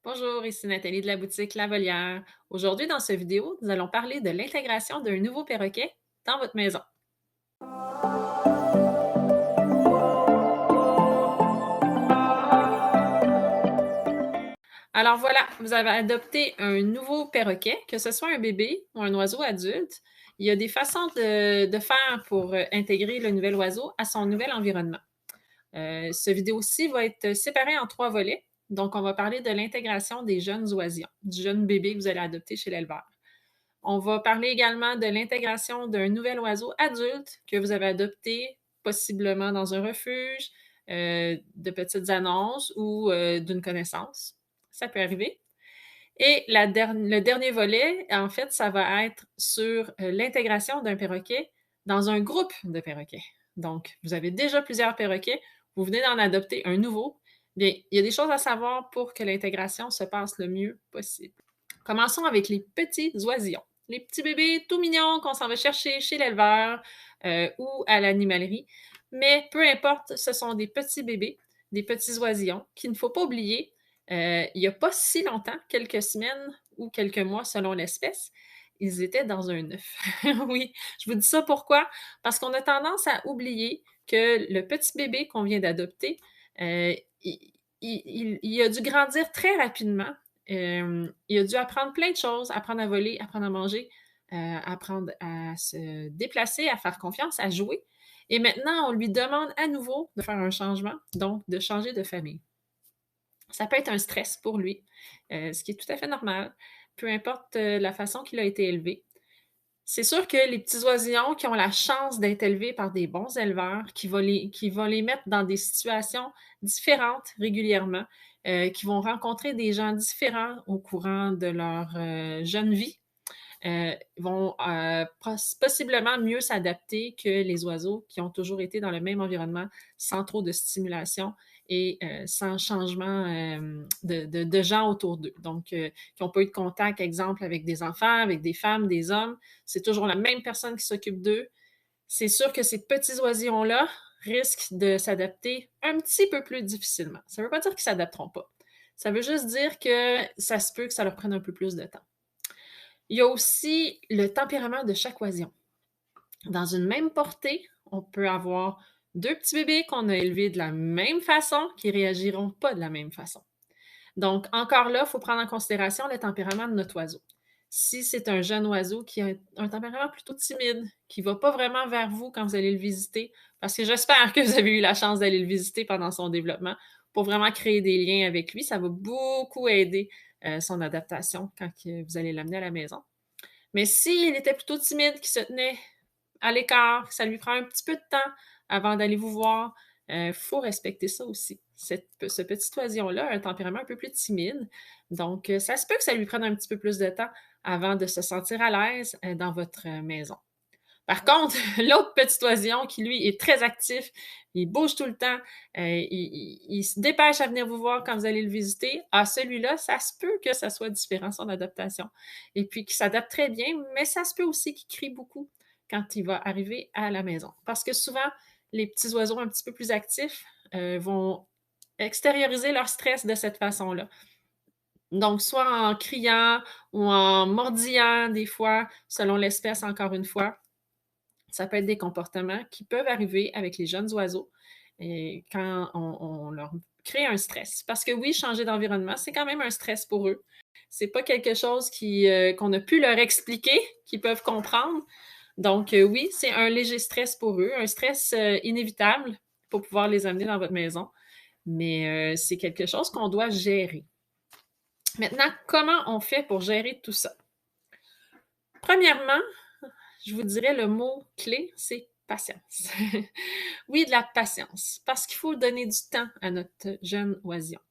Bonjour, ici Nathalie de la boutique La Volière. Aujourd'hui, dans cette vidéo, nous allons parler de l'intégration d'un nouveau perroquet dans votre maison. Alors voilà, vous avez adopté un nouveau perroquet, que ce soit un bébé ou un oiseau adulte. Il y a des façons de faire pour intégrer le nouvel oiseau à son nouvel environnement. Ce vidéo-ci va être séparé en 3 volets. Donc, on va parler de l'intégration des jeunes oisillons, du jeune bébé que vous allez adopter chez l'éleveur. On va parler également de l'intégration d'un nouvel oiseau adulte que vous avez adopté, possiblement dans un refuge, de petites annonces ou d'une connaissance. Ça peut arriver. Et le dernier volet, en fait, ça va être sur l'intégration d'un perroquet dans un groupe de perroquets. Donc, vous avez déjà plusieurs perroquets, vous venez d'en adopter un nouveau. Bien, il y a des choses à savoir pour que l'intégration se passe le mieux possible. Commençons avec les petits oisillons. Les petits bébés tout mignons qu'on s'en va chercher chez l'éleveur ou à l'animalerie. Mais peu importe, ce sont des petits bébés, des petits oisillons qu'il ne faut pas oublier. Il n'y a pas si longtemps, quelques semaines ou quelques mois selon l'espèce, ils étaient dans un œuf. Oui, je vous dis ça pourquoi? Parce qu'on a tendance à oublier que le petit bébé qu'on vient d'adopter, euh, il, il a dû grandir très rapidement. Il a dû apprendre plein de choses, apprendre à voler, apprendre à manger, apprendre à se déplacer, à faire confiance, à jouer. Et maintenant, on lui demande à nouveau de faire un changement, donc de changer de famille. Ça peut être un stress pour lui, ce qui est tout à fait normal, peu importe la façon qu'il a été élevé. C'est sûr que les petits oisillons qui ont la chance d'être élevés par des bons éleveurs, qui vont les mettre dans des situations différentes régulièrement, qui vont rencontrer des gens différents au courant de leur jeune vie, vont possiblement mieux s'adapter que les oiseaux qui ont toujours été dans le même environnement sans trop de stimulation et sans changement de gens autour d'eux. Donc, qui n'ont pas eu de contact, exemple, avec des enfants, avec des femmes, des hommes. C'est toujours la même personne qui s'occupe d'eux. C'est sûr que ces petits oisillons-là risquent de s'adapter un petit peu plus difficilement. Ça ne veut pas dire qu'ils ne s'adapteront pas. Ça veut juste dire que ça se peut que ça leur prenne un peu plus de temps. Il y a aussi le tempérament de chaque oisillon. Dans une même portée, on peut avoir deux petits bébés qu'on a élevés de la même façon qui ne réagiront pas de la même façon. Donc, encore là, il faut prendre en considération le tempérament de notre oiseau. Si c'est un jeune oiseau qui a un tempérament plutôt timide, qui ne va pas vraiment vers vous quand vous allez le visiter, parce que j'espère que vous avez eu la chance d'aller le visiter pendant son développement, pour vraiment créer des liens avec lui, ça va beaucoup aider son adaptation quand vous allez l'amener à la maison. Mais s'il était plutôt timide, qu'il se tenait à l'écart, ça lui prend un petit peu de temps avant d'aller vous voir, il faut respecter ça aussi. Ce petit oisillon-là a un tempérament un peu plus timide, donc ça se peut que ça lui prenne un petit peu plus de temps avant de se sentir à l'aise dans votre maison. Par contre, l'autre petit oisillon qui, lui, est très actif, il bouge tout le temps, il se dépêche à venir vous voir quand vous allez le visiter, ah, celui-là, ça se peut que ça soit différent, son adaptation. Et puis qu'il s'adapte très bien, mais ça se peut aussi qu'il crie beaucoup quand il va arriver à la maison. Parce que souvent, les petits oiseaux un petit peu plus actifs vont extérioriser leur stress de cette façon-là. Donc, soit en criant ou en mordillant des fois, selon l'espèce encore une fois. Ça peut être des comportements qui peuvent arriver avec les jeunes oiseaux et quand on leur crée un stress. Parce que oui, changer d'environnement, c'est quand même un stress pour eux. C'est pas quelque chose qu'on a pu leur expliquer, qu'ils peuvent comprendre. Donc oui, c'est un léger stress pour eux, un stress inévitable pour pouvoir les amener dans votre maison. Mais c'est quelque chose qu'on doit gérer. Maintenant, comment on fait pour gérer tout ça? Premièrement, je vous dirais le mot clé, c'est patience. Oui, de la patience, parce qu'il faut donner du temps à notre jeune oisillon.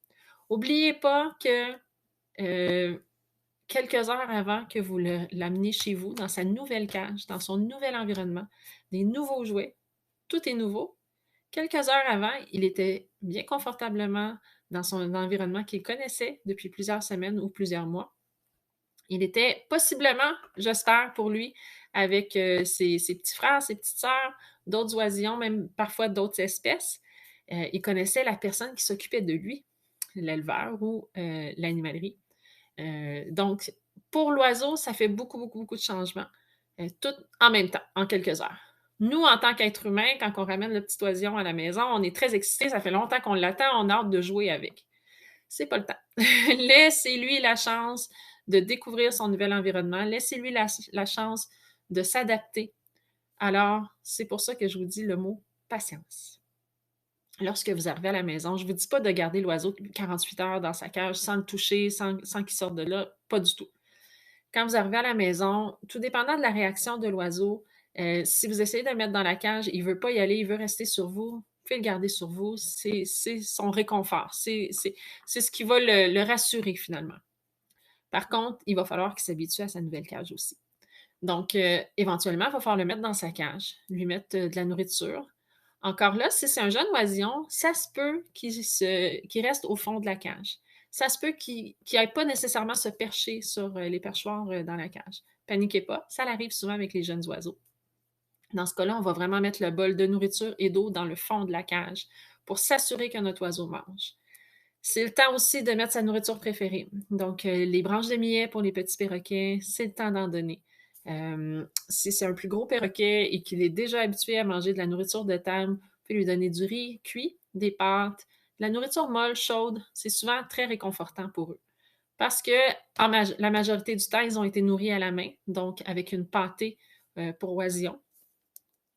N'oubliez pas que quelques heures avant que vous l'ameniez chez vous, dans sa nouvelle cage, dans son nouvel environnement, des nouveaux jouets, tout est nouveau. Quelques heures avant, il était bien confortablement dans son environnement qu'il connaissait depuis plusieurs semaines ou plusieurs mois. Il était possiblement, j'espère pour lui, avec ses petits frères, ses petites sœurs, d'autres oisillons, même parfois d'autres espèces. Il connaissait la personne qui s'occupait de lui. l'éleveur ou l'animalerie. Donc, pour l'oiseau, ça fait beaucoup, beaucoup, beaucoup de changements, tout en même temps, en quelques heures. Nous, en tant qu'être humain, quand on ramène le petit oisillon à la maison, on est très excités, ça fait longtemps qu'on l'attend, on a hâte de jouer avec. C'est pas le temps. Laissez-lui la chance de découvrir son nouvel environnement, laissez-lui la chance de s'adapter. Alors, c'est pour ça que je vous dis le mot patience. Lorsque vous arrivez à la maison, je ne vous dis pas de garder l'oiseau 48 heures dans sa cage sans le toucher, sans qu'il sorte de là, pas du tout. Quand vous arrivez à la maison, tout dépendant de la réaction de l'oiseau, si vous essayez de le mettre dans la cage, il ne veut pas y aller, il veut rester sur vous, vous pouvez le garder sur vous, c'est son réconfort, c'est ce qui va le rassurer finalement. Par contre, il va falloir qu'il s'habitue à sa nouvelle cage aussi. Donc, éventuellement, il va falloir le mettre dans sa cage, lui mettre de la nourriture. Encore là, si c'est un jeune oisillon, ça se peut qu'il reste au fond de la cage. Ça se peut qu'il n'aille pas nécessairement se percher sur les perchoirs dans la cage. Paniquez pas, ça arrive souvent avec les jeunes oiseaux. Dans ce cas-là, on va vraiment mettre le bol de nourriture et d'eau dans le fond de la cage pour s'assurer que notre oiseau mange. C'est le temps aussi de mettre sa nourriture préférée. Donc, les branches de millet pour les petits perroquets, c'est le temps d'en donner. Si c'est un plus gros perroquet et qu'il est déjà habitué à manger de la nourriture de table, vous pouvez lui donner du riz cuit, des pâtes, de la nourriture molle, chaude. C'est souvent très réconfortant pour eux. Parce que la majorité du temps, ils ont été nourris à la main, donc avec une pâtée pour oisillons.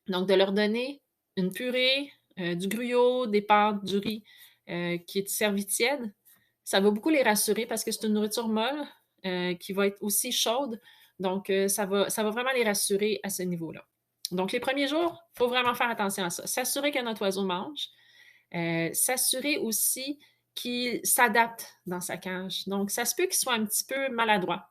Donc, de leur donner une purée, du gruyot, des pâtes, du riz qui est servi tiède, ça va beaucoup les rassurer parce que c'est une nourriture molle qui va être aussi chaude. Donc, ça va vraiment les rassurer à ce niveau-là. Donc, les premiers jours, il faut vraiment faire attention à ça. S'assurer que notre oiseau mange. S'assurer aussi qu'il s'adapte dans sa cage. Donc, ça se peut qu'il soit un petit peu maladroit.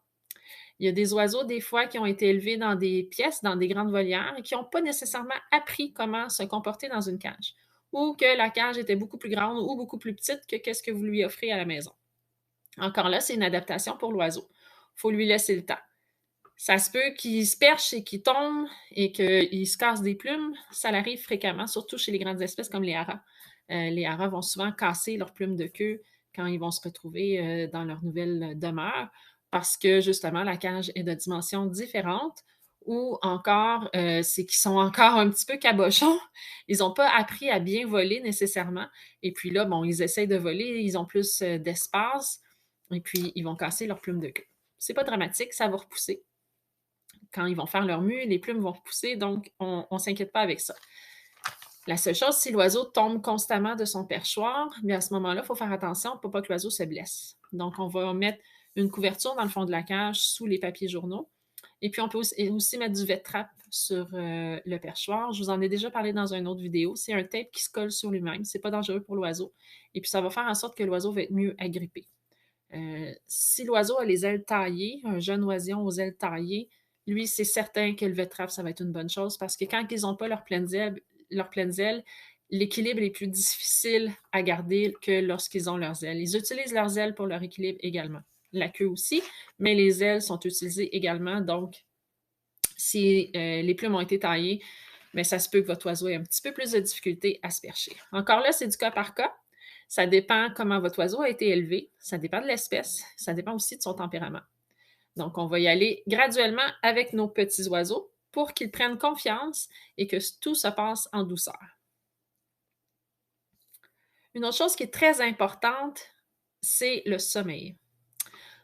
Il y a des oiseaux, des fois, qui ont été élevés dans des pièces, dans des grandes volières, et qui n'ont pas nécessairement appris comment se comporter dans une cage, ou que la cage était beaucoup plus grande ou beaucoup plus petite que ce que vous lui offrez à la maison. Encore là, c'est une adaptation pour l'oiseau. Il faut lui laisser le temps. Ça se peut qu'il se perche et qu'il tombe et qu'il se casse des plumes. Ça arrive fréquemment, surtout chez les grandes espèces comme les haras. Les haras vont souvent casser leurs plumes de queue quand ils vont se retrouver dans leur nouvelle demeure parce que justement la cage est de dimensions différentes ou encore c'est qu'ils sont encore un petit peu cabochons. Ils n'ont pas appris à bien voler nécessairement. Et puis là, bon, ils essayent de voler, ils ont plus d'espace et puis ils vont casser leurs plumes de queue. C'est pas dramatique, ça va repousser quand ils vont faire leur mue, les plumes vont repousser, donc on ne s'inquiète pas avec ça. La seule chose, si l'oiseau tombe constamment de son perchoir, bien à ce moment-là, il faut faire attention pour pas que l'oiseau se blesse. Donc, on va mettre une couverture dans le fond de la cage sous les papiers journaux. Et puis, on peut aussi mettre du Vett-Trap sur le perchoir. Je vous en ai déjà parlé dans une autre vidéo. C'est un tape qui se colle sur lui-même. C'est pas dangereux pour l'oiseau. Et puis, ça va faire en sorte que l'oiseau va être mieux agrippé. Si l'oiseau a les ailes taillées, un jeune oisillon aux ailes taillées, lui, c'est certain que le Vett-Trap, ça va être une bonne chose parce que quand ils n'ont pas leurs pleines ailes, l'équilibre est plus difficile à garder que lorsqu'ils ont leurs ailes. Ils utilisent leurs ailes pour leur équilibre également. La queue aussi, mais les ailes sont utilisées également. Donc, si les plumes ont été taillées, mais ça se peut que votre oiseau ait un petit peu plus de difficulté à se percher. Encore là, c'est du cas par cas. Ça dépend comment votre oiseau a été élevé, ça dépend de l'espèce, ça dépend aussi de son tempérament. Donc, on va y aller graduellement avec nos petits oiseaux pour qu'ils prennent confiance et que tout se passe en douceur. Une autre chose qui est très importante, c'est le sommeil.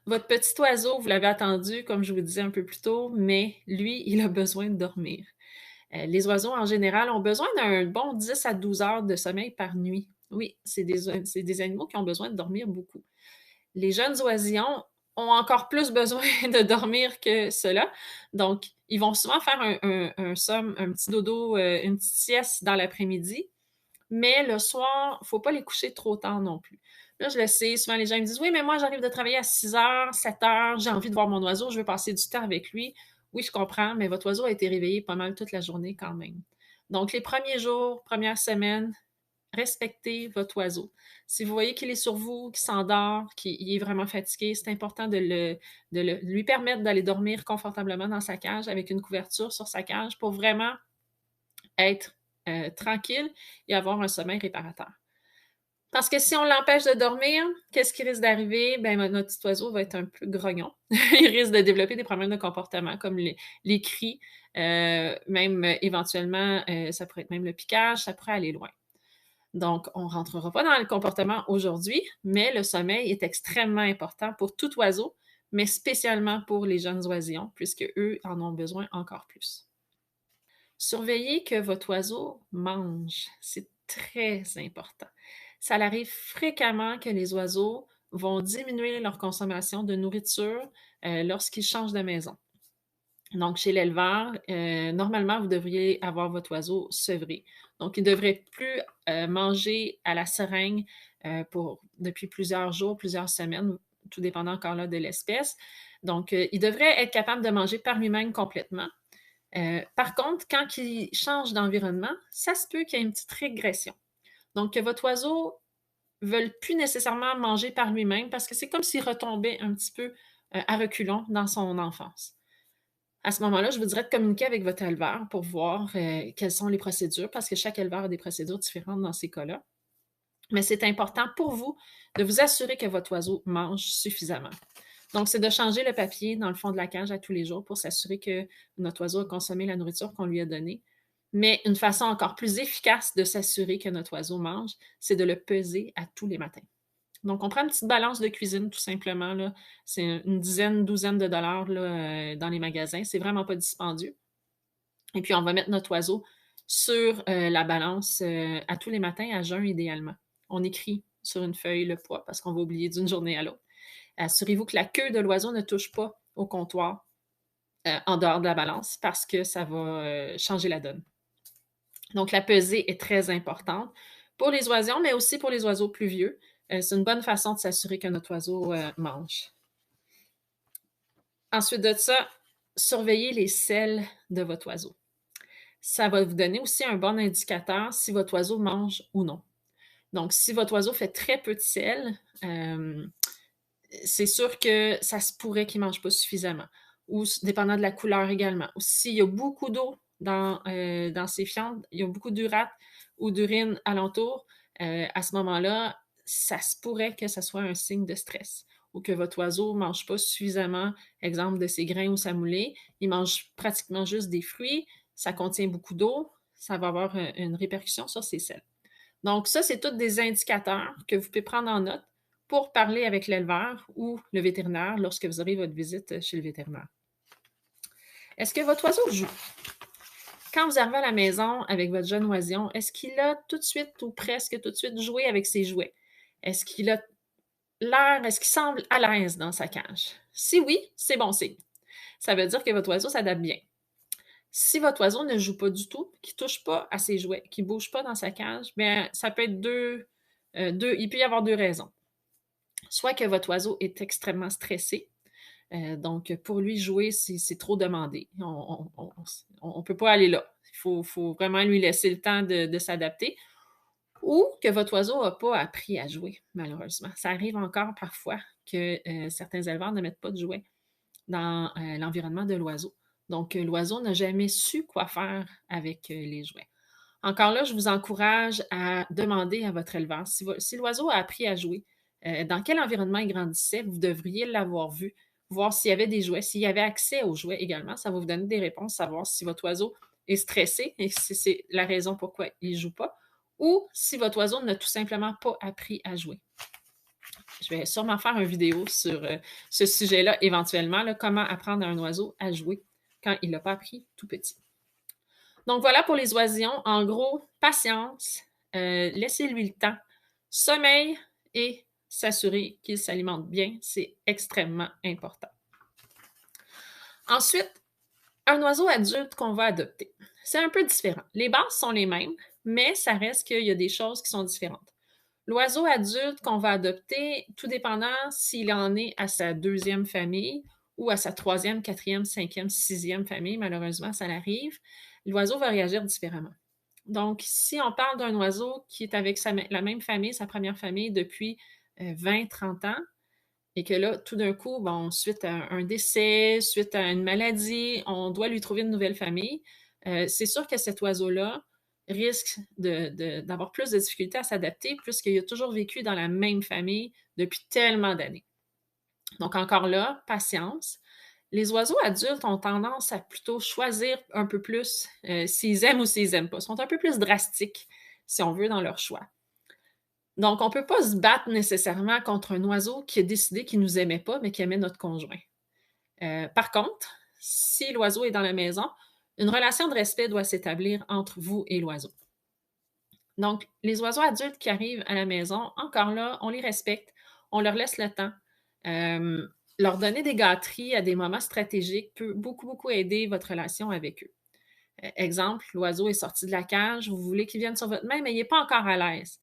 Votre petit oiseau, vous l'avez attendu, comme je vous disais un peu plus tôt, mais lui, il a besoin de dormir. Les oiseaux, en général, ont besoin d'un bon 10 à 12 heures de sommeil par nuit. Oui, c'est des animaux qui ont besoin de dormir beaucoup. Les jeunes oisillons ont encore plus besoin de dormir que cela. Donc, ils vont souvent faire un petit dodo, une petite sieste dans l'après-midi. Mais le soir, il ne faut pas les coucher trop tard non plus. Là, je le sais, souvent les gens me disent « Oui, mais moi, j'arrive de travailler à 6 heures, 7 heures, j'ai envie de voir mon oiseau, je veux passer du temps avec lui. » Oui, je comprends, mais votre oiseau a été réveillé pas mal toute la journée quand même. Donc, les premiers jours, premières semaines, respectez votre oiseau. Si vous voyez qu'il est sur vous, qu'il s'endort, qu'il est vraiment fatigué, c'est important de lui permettre d'aller dormir confortablement dans sa cage avec une couverture sur sa cage pour vraiment être tranquille et avoir un sommeil réparateur. Parce que si on l'empêche de dormir, qu'est-ce qui risque d'arriver? Ben, notre petit oiseau va être un peu grognon. Il risque de développer des problèmes de comportement comme les cris, même éventuellement, ça pourrait être même le piquage, ça pourrait aller loin. Donc, on ne rentrera pas dans le comportement aujourd'hui, mais le sommeil est extrêmement important pour tout oiseau, mais spécialement pour les jeunes oisillons, puisque eux en ont besoin encore plus. Surveillez que votre oiseau mange, c'est très important. Ça arrive fréquemment que les oiseaux vont diminuer leur consommation de nourriture lorsqu'ils changent de maison. Donc, chez l'éleveur, normalement, vous devriez avoir votre oiseau sevré. Donc, il ne devrait plus manger à la seringue depuis plusieurs jours, plusieurs semaines, tout dépendant encore là de l'espèce. Donc, il devrait être capable de manger par lui-même complètement. Par contre, quand il change d'environnement, ça se peut qu'il y ait une petite régression. Donc, que votre oiseau ne veuille plus nécessairement manger par lui-même parce que c'est comme s'il retombait un petit peu à reculons dans son enfance. À ce moment-là, je vous dirais de communiquer avec votre éleveur pour voir quelles sont les procédures, parce que chaque éleveur a des procédures différentes dans ces cas-là. Mais c'est important pour vous de vous assurer que votre oiseau mange suffisamment. Donc, c'est de changer le papier dans le fond de la cage à tous les jours pour s'assurer que notre oiseau a consommé la nourriture qu'on lui a donnée. Mais une façon encore plus efficace de s'assurer que notre oiseau mange, c'est de le peser à tous les matins. Donc, on prend une petite balance de cuisine, tout simplement, là. C'est une dizaine, douzaine de dollars là, dans les magasins. C'est vraiment pas dispendieux. Et puis, on va mettre notre oiseau sur la balance à tous les matins, à jeun idéalement. On écrit sur une feuille le poids parce qu'on va oublier d'une journée à l'autre. Assurez-vous que la queue de l'oiseau ne touche pas au comptoir en dehors de la balance parce que ça va changer la donne. Donc, la pesée est très importante pour les oisillons, mais aussi pour les oiseaux plus vieux. C'est une bonne façon de s'assurer que notre oiseau mange. Ensuite de ça, surveillez les selles de votre oiseau. Ça va vous donner aussi un bon indicateur si votre oiseau mange ou non. Donc, si votre oiseau fait très peu de sel, c'est sûr que ça se pourrait qu'il ne mange pas suffisamment. Ou dépendant de la couleur également. Ou s'il y a beaucoup d'eau dans ses fientes, il y a beaucoup d'urate ou d'urine alentour, à ce moment-là, ça se pourrait que ce soit un signe de stress ou que votre oiseau ne mange pas suffisamment, exemple, de ses grains ou sa moulée. Il mange pratiquement juste des fruits, ça contient beaucoup d'eau, ça va avoir une répercussion sur ses selles. Donc, ça, c'est tous des indicateurs que vous pouvez prendre en note pour parler avec l'éleveur ou le vétérinaire lorsque vous aurez votre visite chez le vétérinaire. Est-ce que votre oiseau joue? Quand vous arrivez à la maison avec votre jeune oisillon, est-ce qu'il a tout de suite ou presque tout de suite joué avec ses jouets? Est-ce qu'il a l'air, est-ce qu'il semble à l'aise dans sa cage? Si oui, c'est bon signe. Ça veut dire que votre oiseau s'adapte bien. Si votre oiseau ne joue pas du tout, qu'il ne touche pas à ses jouets, qu'il ne bouge pas dans sa cage, bien, ça peut être il peut y avoir deux raisons. Soit que votre oiseau est extrêmement stressé, donc pour lui, jouer, c'est trop demandé. On ne peut pas aller là. Il faut vraiment lui laisser le temps de s'adapter. Ou que votre oiseau n'a pas appris à jouer, malheureusement. Ça arrive encore parfois que certains éleveurs ne mettent pas de jouets dans l'environnement de l'oiseau. Donc, l'oiseau n'a jamais su quoi faire avec les jouets. Encore là, je vous encourage à demander à votre éleveur si l'oiseau a appris à jouer, dans quel environnement il grandissait, vous devriez l'avoir vu, voir s'il y avait des jouets, s'il y avait accès aux jouets également. Ça va vous donner des réponses, savoir si votre oiseau est stressé et si c'est la raison pourquoi il ne joue pas, ou si votre oiseau n'a tout simplement pas appris à jouer. Je vais sûrement faire une vidéo sur ce sujet-là éventuellement, là, comment apprendre à un oiseau à jouer quand il n'a pas appris tout petit. Donc voilà pour les oisillons. En gros, patience, laissez-lui le temps, sommeil et s'assurer qu'il s'alimente bien, c'est extrêmement important. Ensuite, un oiseau adulte qu'on va adopter. C'est un peu différent. Les bases sont les mêmes, mais ça reste qu'il y a des choses qui sont différentes. L'oiseau adulte qu'on va adopter, tout dépendant s'il en est à sa deuxième famille ou à sa troisième, quatrième, cinquième, sixième famille, malheureusement, ça l'arrive, l'oiseau va réagir différemment. Donc, si on parle d'un oiseau qui est avec la même famille, sa première famille, depuis 20-30 ans, et que là, tout d'un coup, bon, suite à un décès, suite à une maladie, on doit lui trouver une nouvelle famille, c'est sûr que cet oiseau-là, risque d'avoir plus de difficultés à s'adapter puisqu'il a toujours vécu dans la même famille depuis tellement d'années. Donc encore là, patience. Les oiseaux adultes ont tendance à plutôt choisir un peu plus s'ils aiment ou s'ils n'aiment pas. Ils sont un peu plus drastiques, si on veut, dans leur choix. Donc, on ne peut pas se battre nécessairement contre un oiseau qui a décidé qu'il ne nous aimait pas, mais qui aimait notre conjoint. Par contre, si l'oiseau est dans la maison, une relation de respect doit s'établir entre vous et l'oiseau. Donc, les oiseaux adultes qui arrivent à la maison, encore là, on les respecte, on leur laisse le temps. Leur donner des gâteries à des moments stratégiques peut beaucoup, beaucoup aider votre relation avec eux. Exemple, l'oiseau est sorti de la cage, vous voulez qu'il vienne sur votre main, mais il n'est pas encore à l'aise.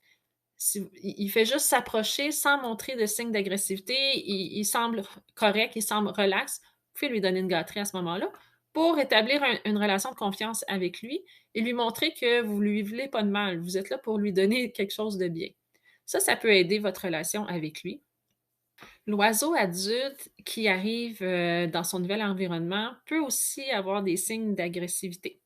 Il fait juste s'approcher sans montrer de signes d'agressivité, il semble correct, il semble relax. Vous pouvez lui donner une gâterie à ce moment-là pour établir une relation de confiance avec lui et lui montrer que vous ne lui voulez pas de mal. Vous êtes là pour lui donner quelque chose de bien. Ça peut aider votre relation avec lui. L'oiseau adulte qui arrive dans son nouvel environnement peut aussi avoir des signes d'agressivité.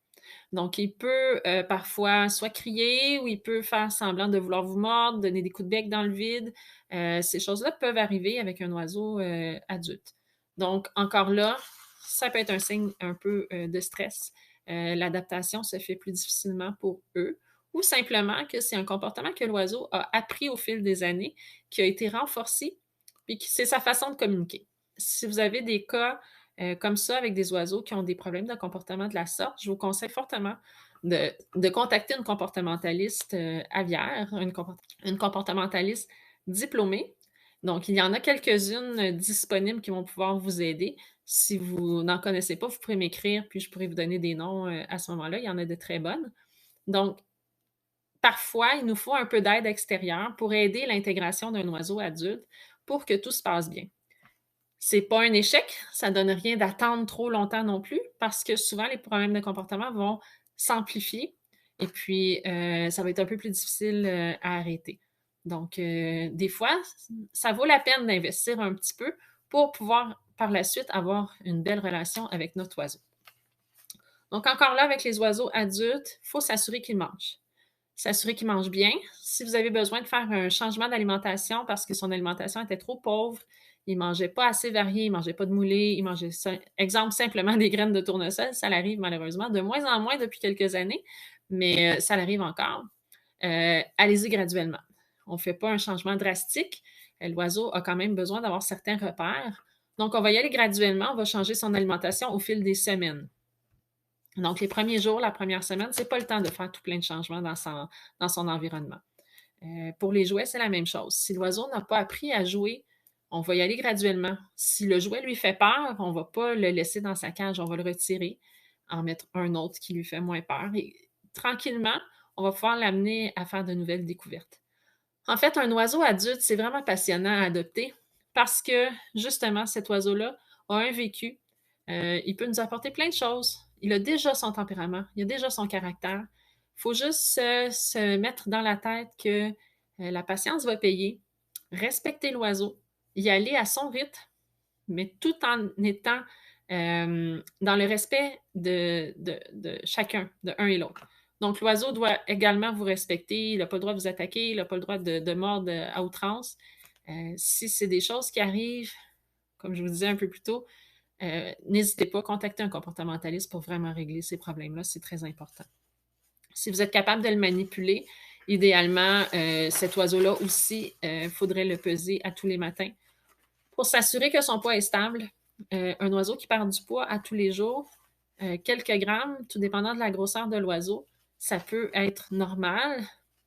Donc, il peut parfois soit crier ou il peut faire semblant de vouloir vous mordre, donner des coups de bec dans le vide. Ces choses-là peuvent arriver avec un oiseau adulte. Donc, encore là, ça peut être un signe un peu de stress. L'adaptation se fait plus difficilement pour eux ou simplement que c'est un comportement que l'oiseau a appris au fil des années, qui a été renforcé, puis c'est sa façon de communiquer. Si vous avez des cas comme ça avec des oiseaux qui ont des problèmes de comportement de la sorte, je vous conseille fortement de contacter une comportementaliste aviaire, une comportementaliste diplômée. Donc, il y en a quelques-unes disponibles qui vont pouvoir vous aider. Si vous n'en connaissez pas, vous pourrez m'écrire, puis je pourrais vous donner des noms à ce moment-là. Il y en a de très bonnes. Donc, parfois, il nous faut un peu d'aide extérieure pour aider l'intégration d'un oiseau adulte pour que tout se passe bien. C'est pas un échec, ça donne rien d'attendre trop longtemps non plus, parce que souvent les problèmes de comportement vont s'amplifier et puis ça va être un peu plus difficile à arrêter. Donc, des fois, ça vaut la peine d'investir un petit peu pour pouvoir par la suite avoir une belle relation avec notre oiseau. Donc, encore là, avec les oiseaux adultes, il faut s'assurer qu'ils mangent. S'assurer qu'ils mangent bien. Si vous avez besoin de faire un changement d'alimentation parce que son alimentation était trop pauvre, il ne mangeait pas assez varié, il ne mangeait pas de moulé, il mangeait, exemple, simplement des graines de tournesol, ça l'arrive malheureusement, de moins en moins depuis quelques années, mais ça l'arrive encore. Allez-y graduellement. On ne fait pas un changement drastique. L'oiseau a quand même besoin d'avoir certains repères. Donc, on va y aller graduellement, on va changer son alimentation au fil des semaines. Donc, les premiers jours, la première semaine, ce n'est pas le temps de faire tout plein de changements dans son environnement. Pour les jouets, c'est la même chose. Si l'oiseau n'a pas appris à jouer, on va y aller graduellement. Si le jouet lui fait peur, on ne va pas le laisser dans sa cage, on va le retirer, en mettre un autre qui lui fait moins peur. Et tranquillement, on va pouvoir l'amener à faire de nouvelles découvertes. En fait, un oiseau adulte, c'est vraiment passionnant à adopter parce que, justement, cet oiseau-là a un vécu. Il peut nous apporter plein de choses. Il a déjà son tempérament, il a déjà son caractère. Il faut juste se mettre dans la tête que la patience va payer, respecter l'oiseau, y aller à son rythme, mais tout en étant dans le respect de chacun, de un et l'autre. Donc, l'oiseau doit également vous respecter, il n'a pas le droit de vous attaquer, il n'a pas le droit de mordre à outrance. Si c'est des choses qui arrivent, comme je vous disais un peu plus tôt, n'hésitez pas à contacter un comportementaliste pour vraiment régler ces problèmes-là, c'est très important. Si vous êtes capable de le manipuler, idéalement, cet oiseau-là aussi, il faudrait le peser à tous les matins pour s'assurer que son poids est stable. Un oiseau qui perd du poids à tous les jours, quelques grammes, tout dépendant de la grosseur de l'oiseau, ça peut être normal.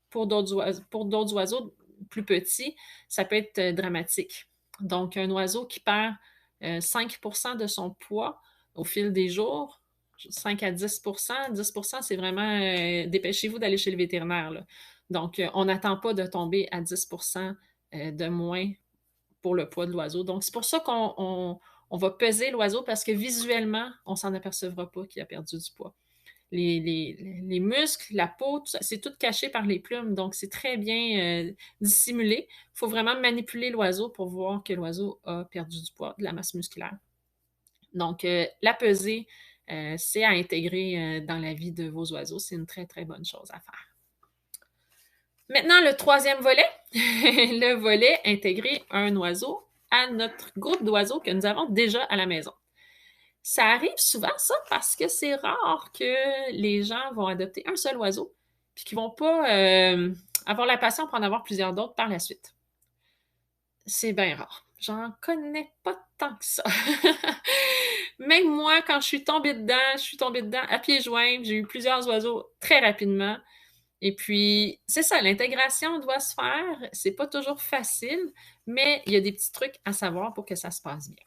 Pour d'autres oiseaux plus petits, ça peut être dramatique. Donc, un oiseau qui perd 5 de son poids au fil des jours, 5 à 10 10 c'est vraiment dépêchez-vous d'aller chez le vétérinaire. Là. Donc, on n'attend pas de tomber à 10 de moins pour le poids de l'oiseau. Donc, c'est pour ça qu'on va peser l'oiseau parce que visuellement, on ne s'en apercevra pas qu'il a perdu du poids. Les muscles, la peau, c'est tout caché par les plumes, donc c'est très bien dissimulé. Il faut vraiment manipuler l'oiseau pour voir que l'oiseau a perdu du poids, de la masse musculaire. Donc, la pesée, c'est à intégrer dans la vie de vos oiseaux. C'est une très, très bonne chose à faire. Maintenant, le troisième volet, le volet intégrer un oiseau à notre groupe d'oiseaux que nous avons déjà à la maison. Ça arrive souvent, ça, parce que c'est rare que les gens vont adopter un seul oiseau, puis qu'ils vont pas avoir la passion pour en avoir plusieurs d'autres par la suite. C'est bien rare. J'en connais pas tant que ça. Même moi, quand je suis tombée dedans à pieds joints. J'ai eu plusieurs oiseaux très rapidement. Et puis, c'est ça, l'intégration doit se faire. C'est pas toujours facile, mais il y a des petits trucs à savoir pour que ça se passe bien.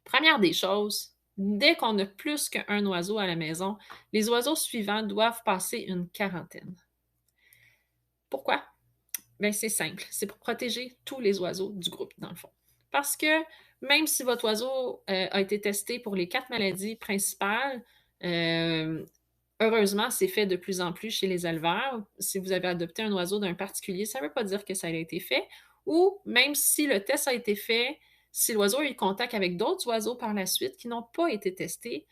Première des choses, dès qu'on a plus qu'un oiseau à la maison, les oiseaux suivants doivent passer une quarantaine. Pourquoi? Bien, c'est simple. C'est pour protéger tous les oiseaux du groupe, dans le fond. Parce que même si votre oiseau a été testé pour les 4 maladies principales, heureusement, c'est fait de plus en plus chez les éleveurs. Si vous avez adopté un oiseau d'un particulier, ça ne veut pas dire que ça a été fait. Ou même si le test a été fait, si l'oiseau a eu contact avec d'autres oiseaux par la suite qui n'ont pas été testés,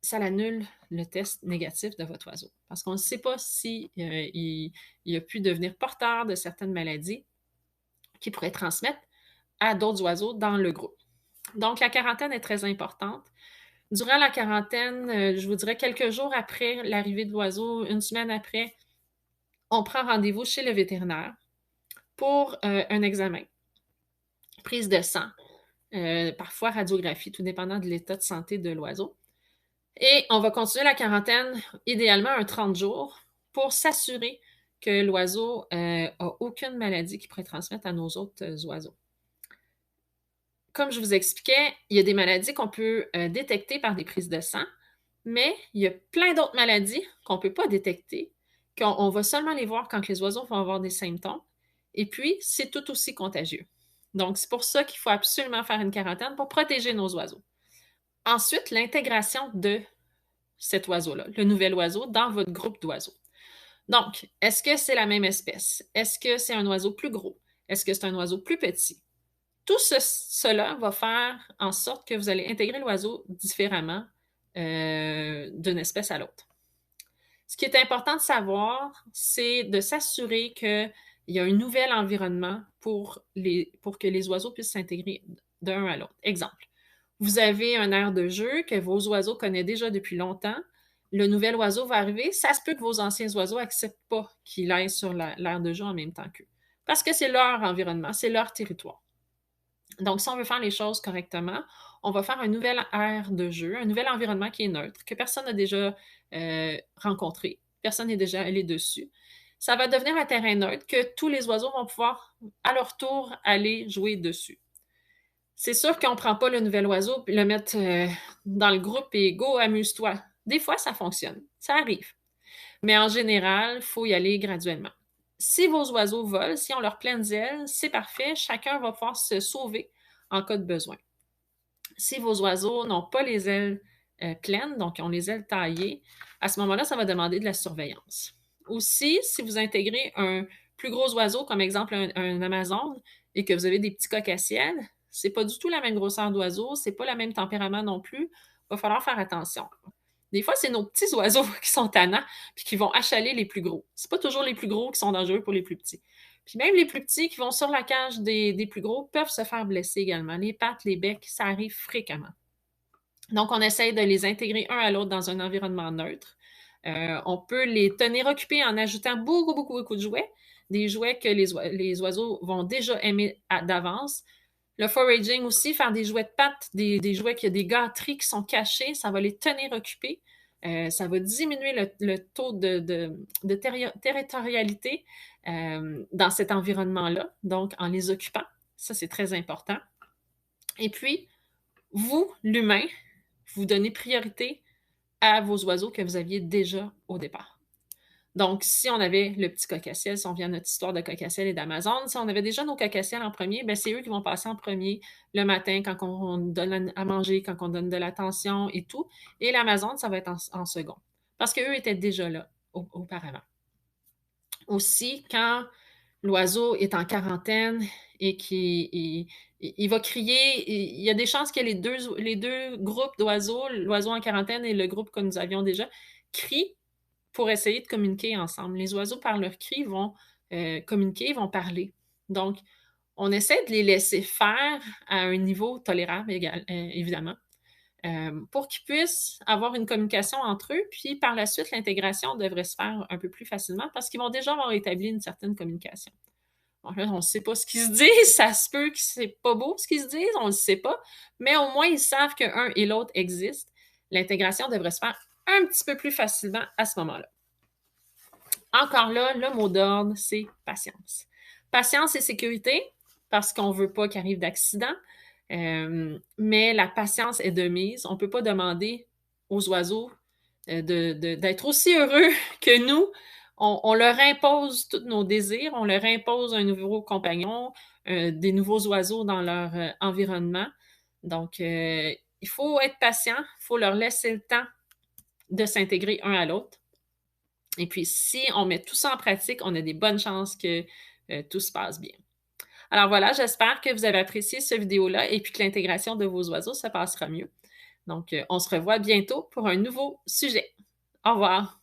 ça annule le test négatif de votre oiseau. Parce qu'on ne sait pas si il a pu devenir porteur de certaines maladies qui pourraient transmettre à d'autres oiseaux dans le groupe. Donc, la quarantaine est très importante. Durant la quarantaine, je vous dirais quelques jours après l'arrivée de l'oiseau, une semaine après, on prend rendez-vous chez le vétérinaire pour un examen, prise de sang, parfois radiographie, tout dépendant de l'état de santé de l'oiseau. Et on va continuer la quarantaine, idéalement un 30 jours, pour s'assurer que l'oiseau n'a aucune maladie qui pourrait transmettre à nos autres oiseaux. Comme je vous expliquais, il y a des maladies qu'on peut détecter par des prises de sang, mais il y a plein d'autres maladies qu'on ne peut pas détecter, qu'on va seulement les voir quand les oiseaux vont avoir des symptômes. Et puis, c'est tout aussi contagieux. Donc, c'est pour ça qu'il faut absolument faire une quarantaine pour protéger nos oiseaux. Ensuite, l'intégration de cet oiseau-là, le nouvel oiseau, dans votre groupe d'oiseaux. Donc, est-ce que c'est la même espèce? Est-ce que c'est un oiseau plus gros? Est-ce que c'est un oiseau plus petit? Tout cela va faire en sorte que vous allez intégrer l'oiseau différemment d'une espèce à l'autre. Ce qui est important de savoir, c'est de s'assurer qu'il y a un nouvel environnement pour que les oiseaux puissent s'intégrer d'un à l'autre. Exemple, vous avez un aire de jeu que vos oiseaux connaissent déjà depuis longtemps. Le nouvel oiseau va arriver. Ça se peut que vos anciens oiseaux n'acceptent pas qu'il aille sur l'aire de jeu en même temps qu'eux. Parce que c'est leur environnement, c'est leur territoire. Donc, si on veut faire les choses correctement, on va faire un nouvel aire de jeu, un nouvel environnement qui est neutre, que personne n'a déjà rencontré, personne n'est déjà allé dessus. Ça va devenir un terrain neutre que tous les oiseaux vont pouvoir, à leur tour, aller jouer dessus. C'est sûr qu'on ne prend pas le nouvel oiseau et le mettre dans le groupe et go, amuse-toi. Des fois, ça fonctionne, ça arrive. Mais en général, il faut y aller graduellement. Si vos oiseaux volent, si on leur pleine ailes, c'est parfait, chacun va pouvoir se sauver en cas de besoin. Si vos oiseaux n'ont pas les ailes pleines, donc ont les ailes taillées, à ce moment-là, ça va demander de la surveillance. Aussi, si vous intégrez un plus gros oiseau, comme exemple un Amazone, et que vous avez des petits coqs-à-ciel, c'est pas du tout la même grosseur d'oiseau, c'est pas le même tempérament non plus. Il va falloir faire attention. Des fois, c'est nos petits oiseaux qui sont tannants puis qui vont achaler les plus gros. C'est pas toujours les plus gros qui sont dangereux pour les plus petits. Puis même les plus petits qui vont sur la cage des plus gros peuvent se faire blesser également. Les pattes, les becs, ça arrive fréquemment. Donc, on essaye de les intégrer un à l'autre dans un environnement neutre. On peut les tenir occupés en ajoutant beaucoup, beaucoup, beaucoup de jouets, des jouets que les oiseaux vont déjà aimer d'avance. Le foraging aussi, faire des jouets de pattes, des jouets qui ont des gâteries qui sont cachés, ça va les tenir occupés. Ça va diminuer le taux de territorialité dans cet environnement-là, donc en les occupant. Ça, c'est très important. Et puis, vous, l'humain, vous donnez priorité à vos oiseaux que vous aviez déjà au départ. Donc, si on avait le petit coq-à-ciel, si on vient à notre histoire de coq-à-ciel et d'Amazone, si on avait déjà nos coq-à-ciel en premier, ben c'est eux qui vont passer en premier le matin quand on donne à manger, quand on donne de l'attention et tout. Et l'Amazone, ça va être en second. Parce qu'eux étaient déjà là auparavant. Aussi, quand l'oiseau est en quarantaine et qu'il va crier. Il y a des chances que les deux groupes d'oiseaux, l'oiseau en quarantaine et le groupe que nous avions déjà, crient pour essayer de communiquer ensemble. Les oiseaux, par leurs cris, vont communiquer, vont parler. Donc, on essaie de les laisser faire à un niveau tolérable, évidemment, pour qu'ils puissent avoir une communication entre eux. Puis, par la suite, l'intégration devrait se faire un peu plus facilement parce qu'ils vont déjà avoir établi une certaine communication. Bon, là, on ne sait pas ce qu'ils se disent, ça se peut que c'est pas beau ce qu'ils se disent, on ne le sait pas, mais au moins ils savent qu'un et l'autre existent. L'intégration devrait se faire un petit peu plus facilement à ce moment-là. Encore là, le mot d'ordre, c'est patience. Patience et sécurité, parce qu'on ne veut pas qu'il arrive d'accident, mais la patience est de mise. On ne peut pas demander aux oiseaux d'être aussi heureux que nous. On leur impose tous nos désirs, on leur impose un nouveau compagnon, des nouveaux oiseaux dans leur environnement. Donc, il faut être patient, il faut leur laisser le temps de s'intégrer un à l'autre. Et puis, si on met tout ça en pratique, on a des bonnes chances que tout se passe bien. Alors voilà, j'espère que vous avez apprécié cette vidéo-là et puis que l'intégration de vos oiseaux se passera mieux. Donc, on se revoit bientôt pour un nouveau sujet. Au revoir.